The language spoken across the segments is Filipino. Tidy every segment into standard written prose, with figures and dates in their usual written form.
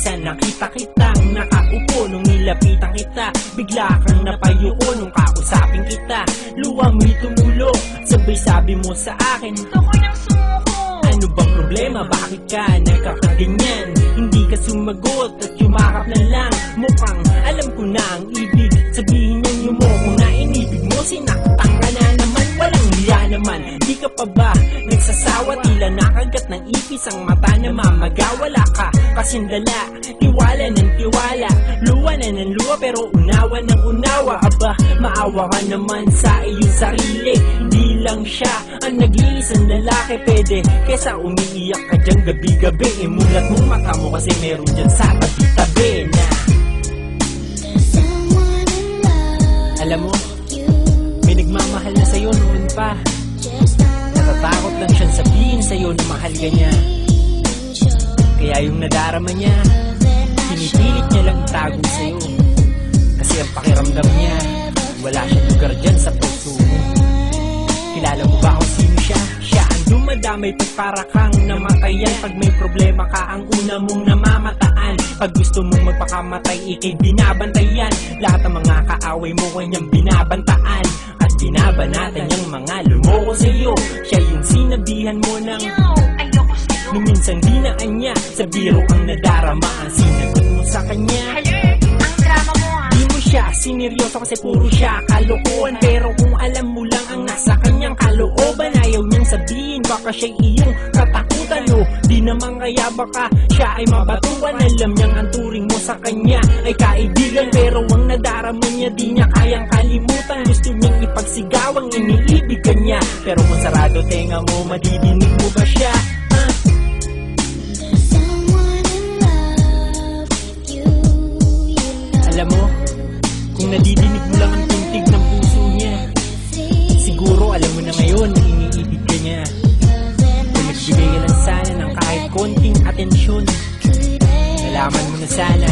minsan nakita kitang nakaupo nung nilapitan kita. Bigla kang napayuko nung kausapin kita. Luha mo'y tumulo, sabay sabi mo sa akin, gusto ko nang sumuko. ano bang problema? Bakit ka nagkakaganyan? Hindi ka sumagot at yumakap na lang. Mukhang alam ko na ang ibig sabihin niyang yumoko na inibig mo. Sinaktan ka na naman, walang hiya naman. Di ka pa ba nagsasawa? Tila nakagat ng ipis ang mata na mamaga. Wala ka kasindala, tiwala ng tiwala, luwa na ng luwa pero unawa ng unawa. Aba, maawa ka naman sa iyong sarili. Hindi lang siya ang nag-iisang lalaki. Pwede kesa umiiyak ka dyan gabi-gabi. Imulat mong mata mo kasi meron dyan sa tabi-tabi na alam mo, may nagmamahal na sa'yo noon pa. Natatakot lang siyang sabihin sa'yo na mahal ka niya. Kaya yung nadarama niya, pinipilit niya lang itago sa'yo. Kasi ang pakiramdam niya, wala siyang lugar dyan sa puso mo. Kilala mo ba kung sino siya? Siya ang dumadamay pag para kang namatayan. Pag may problema ka, ang una mong namamataan. Pag gusto mong magpakamatay, ikay binabantayan. Lahat ng mga kaaway mo kanyang binabantaan. At binabanatan niyang mga lumoko sa'yo. Siya yung sinabihan mo ng Ayoko sa'yo. nung minsan dinaan niya, sa biro ang nadarama. Ang sinagot mo sa kanya, Ang drama mo ha. di mo siya sineryoso kasi puro siya kalokohan. Pero kung alam mo lang ang nasa kanyang kalooban, ayaw niyang sabihin, baka siya'y iyong katakutan. O di naman kaya baka siya ay mabatuan. Alam niyang ang turing mo sa kanya ay kaibigan, pero ang nadarama niya di niya kayang kalimutan. Gusto niyang ipagsigawang iniibig ka niya, pero kung sarado tenga mo, madidinig mo ba siya? Alam mo, kung nadidinig mo lang ang tuntig ng puso niya, siguro alam mo na ngayon na iniibig ka niya. Kung nagbigay ka lang sana ng kahit konting atensyon, nalaman mo na sana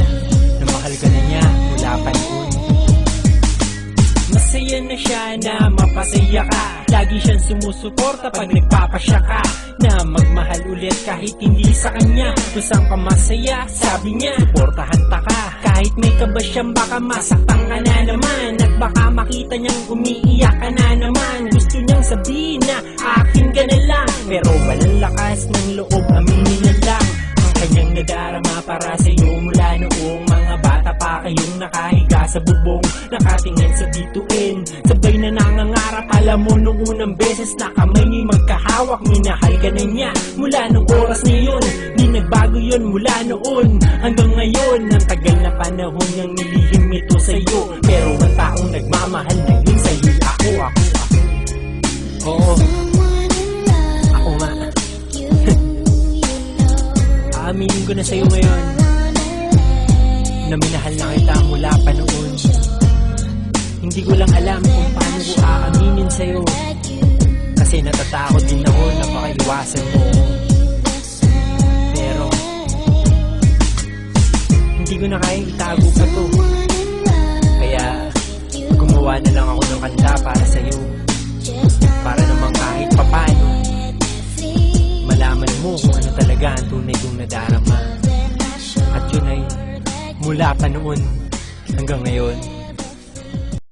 na mahal ka na niya mula pa noon. Masaya na siya na mapasaya ka. Lagi siyang sumusuporta pag nagpapasya ka na magmahal ulit kahit hindi sa kanya. Kung saan ka masaya, sabi niya, suportahan ta ka. Kahit may kaba siyang baka masaktan ka na naman. At baka makita niyang umiiyak ka na naman. Gusto niyang sabihin na akin ka na lang, pero walang lakas ng loob, aminin na lang ang kanyang nadarama para sa'yo mula noong mga bata pa kayong nakahiga sa bubong, nakatingin sa bituin, sabay na nangangarap. Alam mo nung unang beses na kamay niyo'y magkahawak, minahal ka na niya mula nung oras na yun. Di nagbago yun mula noon hanggang ngayon. Ang tagal na panahon niyang nilihim ito sa'yo, pero ang taong nagmamahal na yun sa'yo, ako. Oo, ako nga. Aaminin ko na sa'yo ngayon na minahal na kita mula pa noon. Hindi ko lang alam kung paano ko aaminin sa'yo, kasi natatakot din ako na makaiwasan mo. Pero hindi ko na kayang itago pa to, kaya gumawa na lang ako ng kanta para sa'yo, para naman kahit papano malaman mo kung ano talaga ang tunay kong nadarama. At yun ay mula pa noon hanggang ngayon.